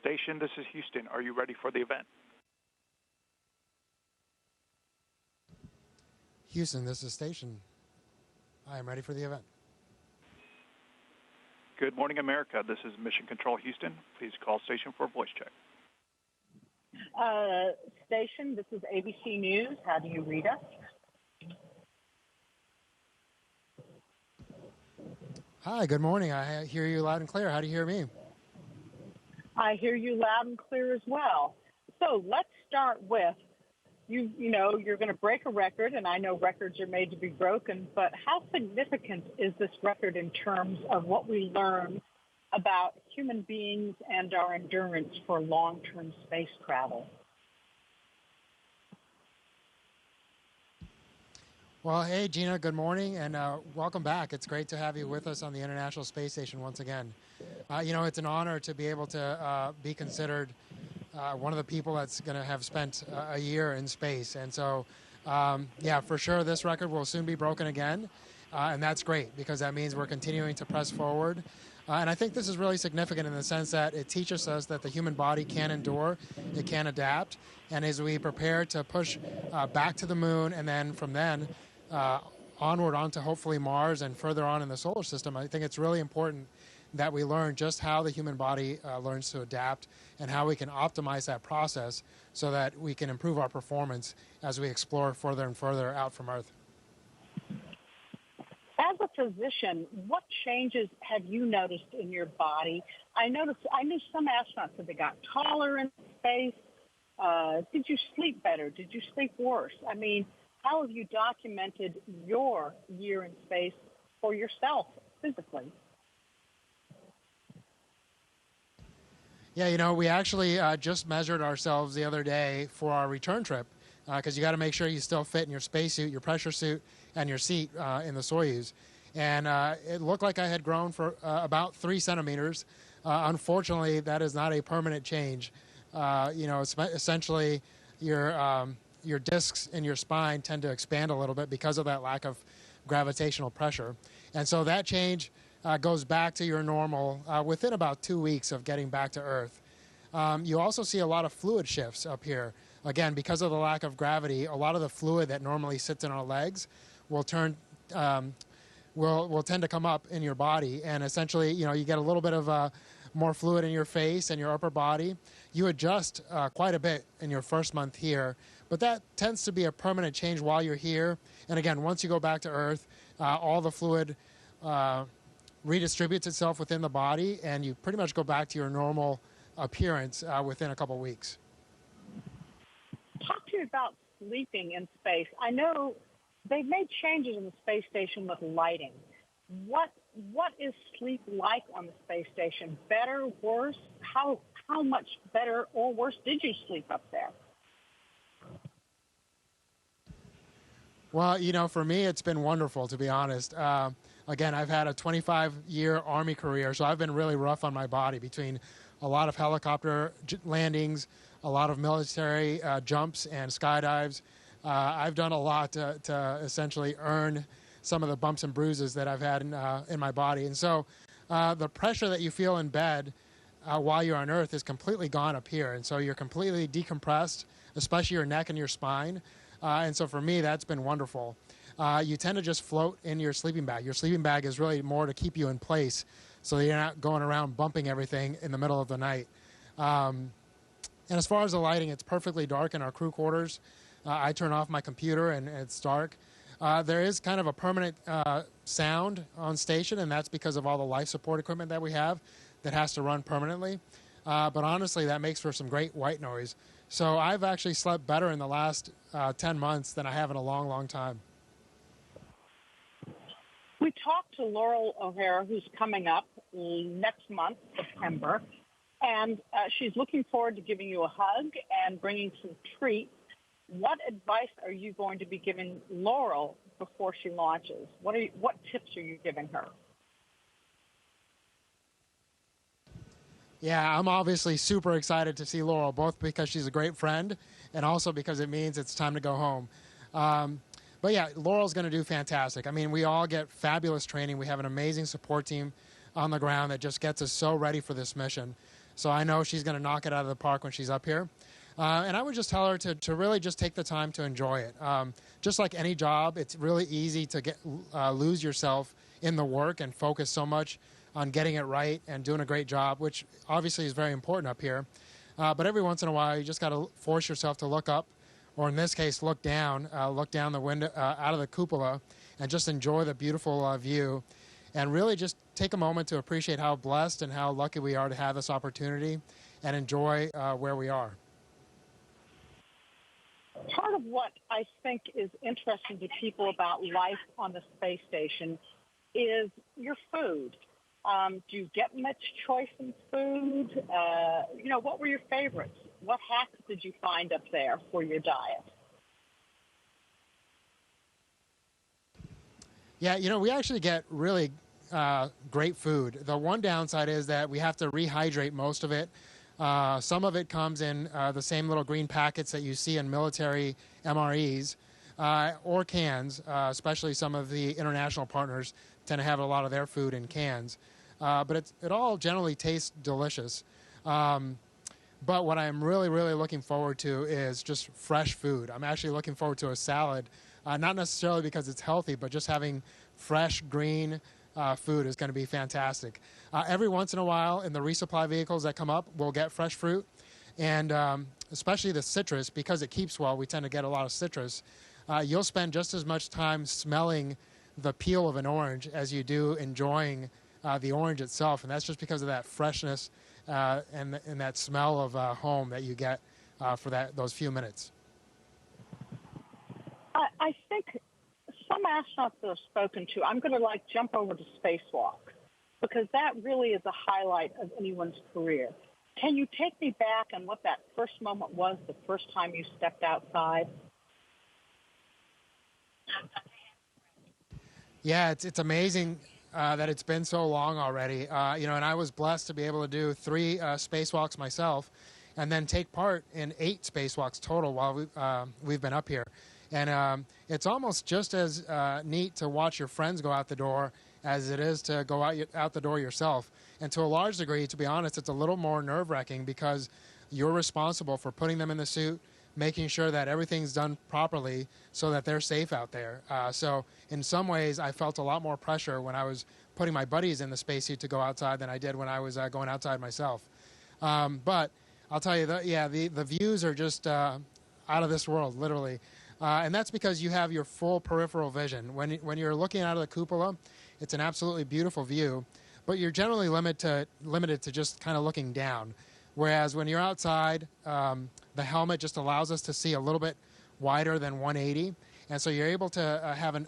Station. This is Houston. Are you ready for the event? Houston, this is Station. I am ready for the event. Good morning, America. This is Mission Control Houston. Please call station for a voice check. Station, this is ABC News. How do you read us? Hi, good morning. I hear you loud and clear. How do you hear me? I hear you loud and clear as well. So let's start with, you know, you're going to break a record, and I know records are made to be broken, but how significant is this record in terms of what we learn about human beings and our endurance for long-term space travel? Well, hey, Gina, good morning, and welcome back. It's great to have you with us on the International Space Station once again. You know, it's an honor to be able to be considered one of the people that's going to have spent a year in space. And so, yeah, for sure, this record will soon be broken again, and that's great because that means we're continuing to press forward. And I think this is really significant in the sense that it teaches us that the human body can endure, it can adapt, and as we prepare to push back to the moon and then from then onward onto hopefully Mars and further on in the solar system, I think it's really important that we learn just how the human body learns to adapt and how we can optimize that process so that we can improve our performance as we explore further and further out from Earth. As a physician, what changes have you noticed in your body? I knew some astronauts that they got taller in space. Did you sleep better? Did you sleep worse? I mean, how have you documented your year in space for yourself physically? Yeah, you know, we actually just measured ourselves the other day for our return trip because you got to make sure you still fit in your spacesuit, your pressure suit, and your seat in the Soyuz. And it looked like I had grown for about 3 centimeters. Unfortunately, that is not a permanent change. You know, essentially your discs in your spine tend to expand a little bit because of that lack of gravitational pressure. And so that change goes back to your normal within about 2 weeks of getting back to Earth. You also see a lot of fluid shifts up here. Again, because of the lack of gravity, a lot of the fluid that normally sits in our legs will will tend to come up in your body, and essentially, you know, you get a little bit of more fluid in your face and your upper body. You adjust quite a bit in your first month here, but that tends to be a permanent change while you're here. And again, once you go back to Earth, all the fluid redistributes itself within the body, and you pretty much go back to your normal appearance within a couple weeks. Talk to me about sleeping in space. I know they've made changes in the space station with lighting. What is sleep like on the space station? Better, worse? How much better or worse did you sleep up there? Well, you know, for me, it's been wonderful, to be honest. Again, I've had a 25-year Army career, so I've been really rough on my body between a lot of helicopter landings, a lot of military jumps and skydives. I've done a lot to essentially earn some of the bumps and bruises that I've had in my body. And so the pressure that you feel in bed while you're on Earth is completely gone up here. And so you're completely decompressed, especially your neck and your spine. And so for me, that's been wonderful. You tend to just float in your sleeping bag. Your sleeping bag is really more to keep you in place so that you're not going around bumping everything in the middle of the night. And as far as the lighting, it's perfectly dark in our crew quarters. I turn off my computer and it's dark. There is kind of a permanent sound on station, and that's because of all the life support equipment that we have that has to run permanently. But honestly, that makes for some great white noise. So I've actually slept better in the last 10 months than I have in a long, long time. We talked to Laurel O'Hara, who's coming up next month, September, and she's looking forward to giving you a hug and bringing some treats. What advice are you going to be giving Laurel before she launches? What tips are you giving her? Yeah, I'm obviously super excited to see Laurel, both because she's a great friend and also because it means it's time to go home. But yeah, Laurel's going to do fantastic. I mean, we all get fabulous training. We have an amazing support team on the ground that just gets us so ready for this mission. So I know she's going to knock it out of the park when she's up here. And I would just tell her to really just take the time to enjoy it. Just like any job, it's really easy to lose yourself in the work and focus so much on getting it right and doing a great job, which obviously is very important up here. But every once in a while, you just got to force yourself to look up, or in this case, look down the window, out of the cupola, and just enjoy the beautiful view. And really just take a moment to appreciate how blessed and how lucky we are to have this opportunity and enjoy where we are. Part of what I think is interesting to people about life on the space station is your food. Do you get much choice in food? What were your favorites? What hacks did you find up there for your diet? Yeah, we actually get really great food. The one downside is that we have to rehydrate most of it. Some of it comes in the same little green packets that you see in military MREs or cans, especially some of the international partners tend to have a lot of their food in cans. But it all generally tastes delicious. But what I'm really, really looking forward to is just fresh food. I'm actually looking forward to a salad, not necessarily because it's healthy, but just having fresh, green food is going to be fantastic. Every once in a while, in the resupply vehicles that come up, we'll get fresh fruit. And especially the citrus, because it keeps well, we tend to get a lot of citrus. You'll spend just as much time smelling the peel of an orange as you do enjoying the orange itself. And that's just because of that freshness and that smell of home that you get for those few minutes. I think some astronauts that I've spoken to, I'm going to jump over to spacewalk because that really is a highlight of anyone's career. Can you take me back on what that first moment was, the first time you stepped outside? Yeah, it's amazing that it's been so long already. And I was blessed to be able to do 3 spacewalks myself and then take part in 8 spacewalks total while we've been up here. And it's almost just as neat to watch your friends go out the door as it is to go out the door yourself. And to a large degree, to be honest, it's a little more nerve-wracking because you're responsible for putting them in the suit, making sure that everything's done properly so that they're safe out there. So in some ways, I felt a lot more pressure when I was putting my buddies in the spacesuit to go outside than I did when I was going outside myself. But I'll tell you, the views are just out of this world, literally. And that's because you have your full peripheral vision. When you're looking out of the cupola, it's an absolutely beautiful view, but you're generally limited to just kind of looking down. Whereas when you're outside, the helmet just allows us to see a little bit wider than 180. And so you're able to have an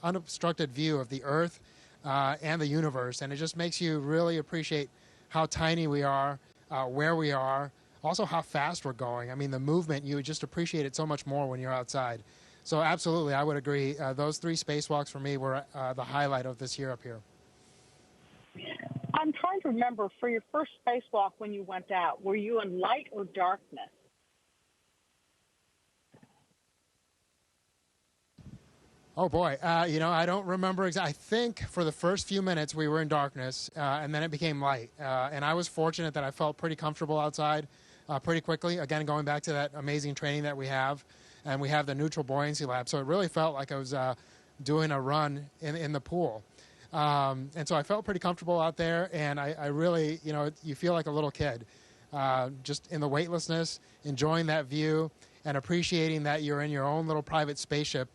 unobstructed view of the Earth and the universe. And it just makes you really appreciate how tiny we are, where we are, also how fast we're going. I mean, the movement, you just appreciate it so much more when you're outside. So absolutely, I would agree. Those 3 spacewalks for me were the highlight of this year up here. I'm trying to remember, for your first spacewalk when you went out, were you in light or darkness? Oh, boy. I don't remember exactly. I think for the first few minutes we were in darkness, and then it became light. And I was fortunate that I felt pretty comfortable outside pretty quickly. Again, going back to that amazing training that we have, and we have the neutral buoyancy lab. So it really felt like I was doing a run in the pool. And so I felt pretty comfortable out there, and I really, you feel like a little kid, just in the weightlessness, enjoying that view, and appreciating that you're in your own little private spaceship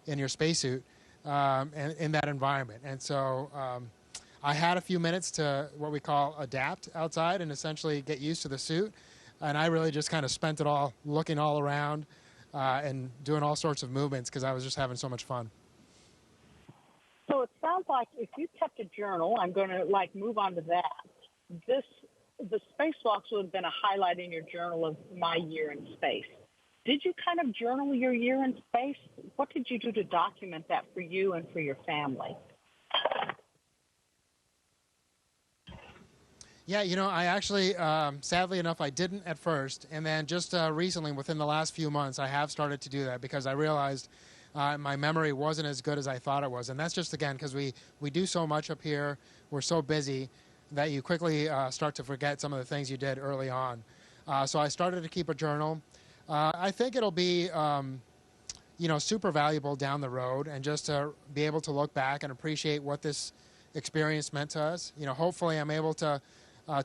in your spacesuit and in that environment. And so I had a few minutes to what we call adapt outside and essentially get used to the suit. And I really just kind of spent it all looking all around and doing all sorts of movements because I was just having so much fun. So it sounds like if you kept a journal, I'm going to move on to that. The spacewalks would have been a highlight in your journal of my year in space. Did you kind of journal your year in space? What did you do to document that for you and for your family? Yeah, I actually, sadly enough, I didn't at first. And then just recently, within the last few months, I have started to do that because I realized my memory wasn't as good as I thought it was. And that's just, again, because we do so much up here. We're so busy. that you quickly start to forget some of the things you did early on. So I started to keep a journal. I think it'll be, super valuable down the road, and just to be able to look back and appreciate what this experience meant to us. Hopefully I'm able to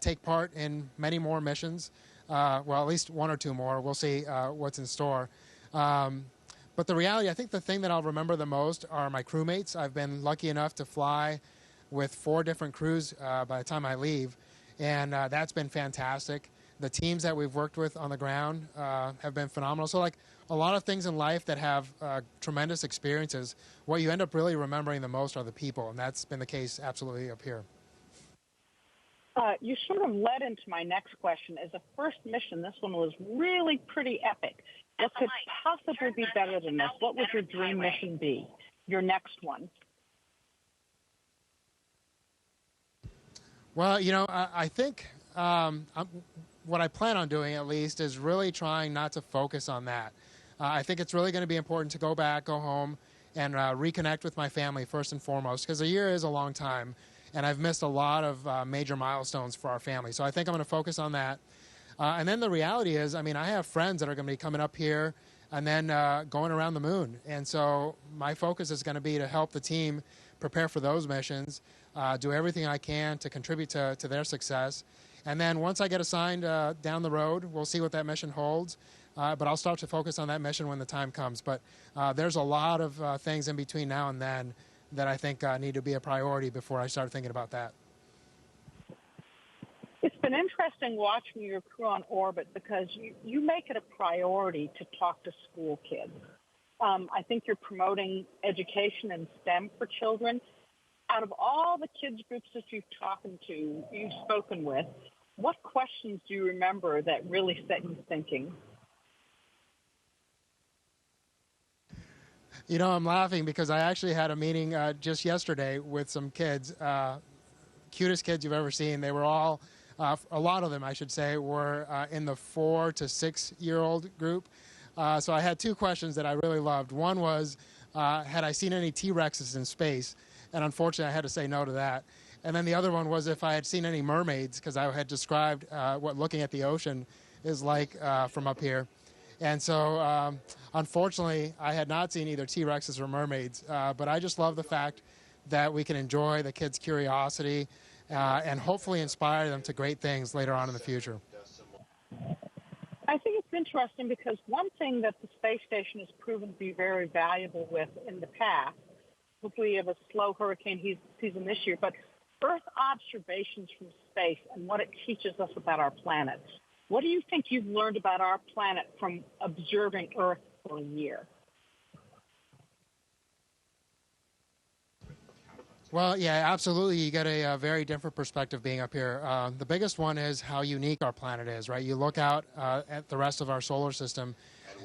take part in many more missions. Well, at least one or two more. We'll see what's in store. But the reality, I think the thing that I'll remember the most are my crewmates. I've been lucky enough to fly with 4 different crews by the time I leave, and that's been fantastic. The teams that we've worked with on the ground have been phenomenal. So, like a lot of things in life that have tremendous experiences, what you end up really remembering the most are the people, and that's been the case absolutely up here. You sort of led into my next question. As a first mission, this one was really pretty epic. What could possibly be better than this? What would your dream mission be? Your next one? Well, I think what I plan on doing, at least, is really trying not to focus on that. I think it's really going to be important to go back, go home, and reconnect with my family first and foremost, because a year is a long time, and I've missed a lot of major milestones for our family. So I think I'm going to focus on that. And then the reality is, I have friends that are going to be coming up here and then going around the moon. And so my focus is going to be to help the team prepare for those missions, do everything I can to contribute to their success. And then once I get assigned down the road, we'll see what that mission holds. But I'll start to focus on that mission when the time comes. But there's a lot of things in between now and then that I think need to be a priority before I start thinking about that. It's been interesting watching your crew on orbit because you make it a priority to talk to school kids. I think you're promoting education and STEM for children. Out of all the kids groups that you've spoken with, what questions do you remember that really set you thinking? I'm laughing because I actually had a meeting just yesterday with some kids, cutest kids you've ever seen. They were all, a lot of them, I should say, were in the 4 to 6 year old group. So I had 2 questions that I really loved. One was, had I seen any T-Rexes in space? And unfortunately, I had to say no to that. And then the other one was if I had seen any mermaids, because I had described what looking at the ocean is like from up here. And so, unfortunately, I had not seen either T-Rexes or mermaids. But I just love the fact that we can enjoy the kids' curiosity and hopefully inspire them to great things later on in the future. I think it's interesting because one thing that the space station has proven to be very valuable with in the past, hopefully we have a slow hurricane season this year, but Earth observations from space and what it teaches us about our planet. What do you think you've learned about our planet from observing Earth for a year? Well, yeah, absolutely. You get a very different perspective being up here. The biggest one is how unique our planet is, right? You look out at the rest of our solar system,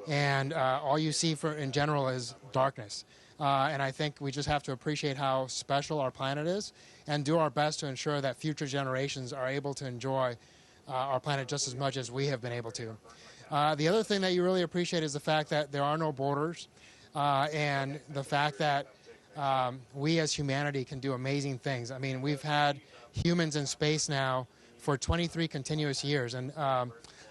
and all you see in general is darkness. And I think we just have to appreciate how special our planet is and do our best to ensure that future generations are able to enjoy our planet just as much as we have been able to. The other thing that you really appreciate is the fact that there are no borders and the fact that we as humanity can do amazing things. We've had humans in space now for 23 continuous years, and I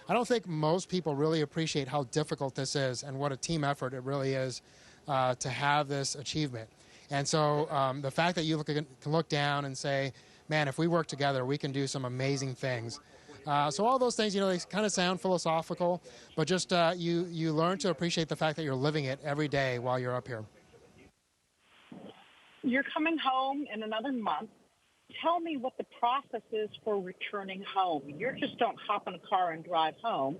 don't think most people really appreciate how difficult this is and what a team effort it really is to have this achievement. And so the fact that you can look down and say, man, if we work together, we can do some amazing things. So all those things, they kind of sound philosophical, but just you learn to appreciate the fact that you're living it every day while you're up here. You're coming home in another month. Tell me what the process is for returning home. You just don't hop in a car and drive home.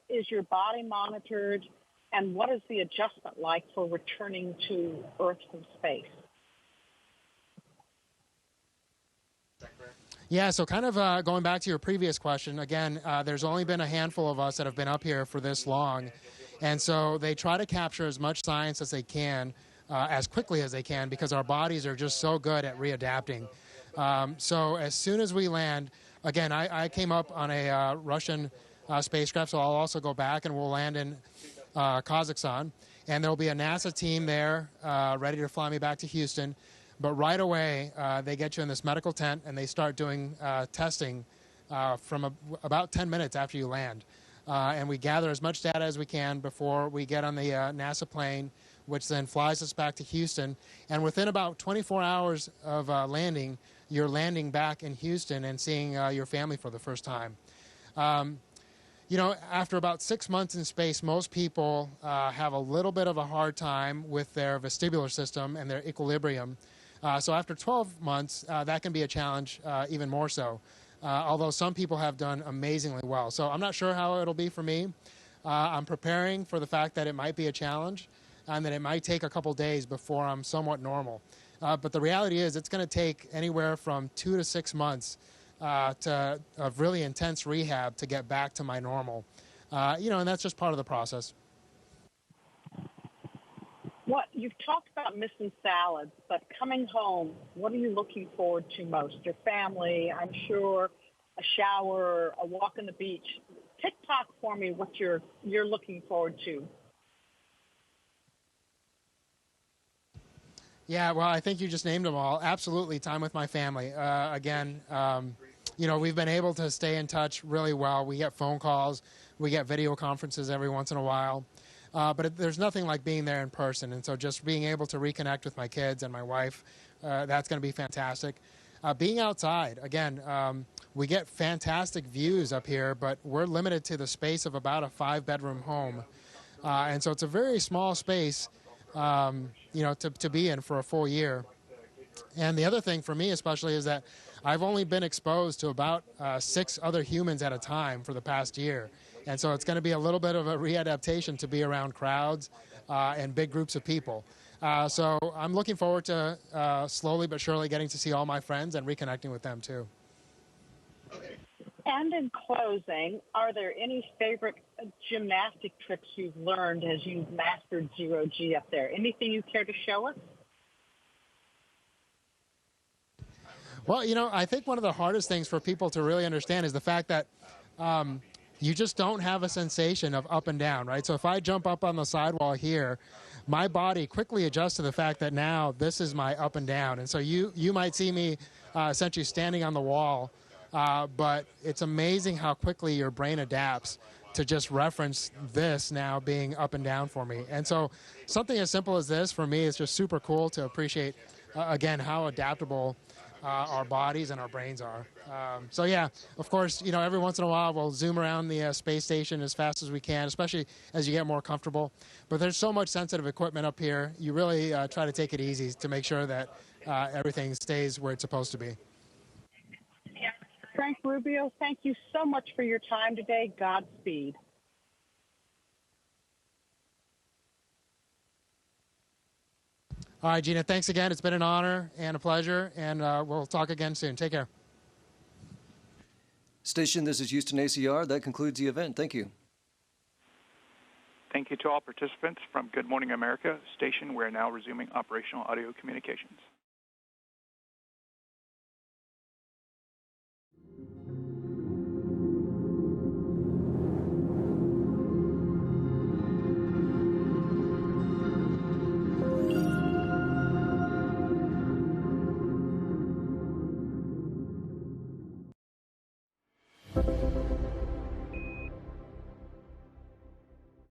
Is your body monitored, and what is the adjustment like for returning to Earth from space? Yeah, so kind of going back to your previous question, again, there's only been a handful of us that have been up here for this long, and so they try to capture as much science as they can, as quickly as they can, because our bodies are just so good at readapting. So as soon as we land, again, I came up on a Russian spacecraft, so I'll also go back and we'll land in Kazakhstan, and there'll be a NASA team there ready to fly me back to Houston. But right away, they get you in this medical tent and they start doing testing from about 10 minutes after you land. And we gather as much data as we can before we get on the NASA plane, which then flies us back to Houston. And within about 24 hours of landing, you're landing back in Houston and seeing your family for the first time. After about 6 months in space, most people have a little bit of a hard time with their vestibular system and their equilibrium. So after 12 months, that can be a challenge even more so, although some people have done amazingly well. So I'm not sure how it'll be for me. I'm preparing for the fact that it might be a challenge and that it might take a couple days before I'm somewhat normal. But the reality is it's going to take anywhere from 2 to 6 months of really intense rehab to get back to my normal. And that's just part of the process. You've talked about missing salads, but coming home, what are you looking forward to most? Your family, I'm sure, a shower, a walk on the beach. TikTok for me what you're looking forward to. Yeah, well, I think you just named them all. Absolutely, time with my family. We've been able to stay in touch really well. We get phone calls, we get video conferences every once in a while. But there's nothing like being there in person. And so just being able to reconnect with my kids and my wife, that's going to be fantastic. Being outside, again, we get fantastic views up here, but we're limited to the space of about a 5-bedroom home. And so it's a very small space, to be in for a full year. And the other thing for me especially is that I've only been exposed to about 6 other humans at a time for the past year. And so it's going to be a little bit of a readaptation to be around crowds and big groups of people. So I'm looking forward to slowly but surely getting to see all my friends and reconnecting with them too. And in closing, are there any favorite gymnastic tricks you've learned as you've mastered zero-G up there? Anything you care to show us? Well, I think one of the hardest things for people to really understand is the fact that you just don't have a sensation of up and down, right? So if I jump up on the sidewall here, my body quickly adjusts to the fact that now this is my up and down. And so you might see me essentially standing on the wall, but it's amazing how quickly your brain adapts to just reference this now being up and down for me. And so something as simple as this for me is just super cool to appreciate, again, how adaptable our bodies and our brains are. So yeah, of course, every once in a while we'll zoom around the space station as fast as we can, especially as you get more comfortable. But there's so much sensitive equipment up here. You really try to take it easy to make sure that everything stays where it's supposed to be. Frank Rubio, thank you so much for your time today. Godspeed. All right, Gina, thanks again. It's been an honor and a pleasure, and we'll talk again soon. Take care. Station, this is Houston ACR. That concludes the event. Thank you. Thank you to all participants from Good Morning America Station. We're now resuming operational audio communications.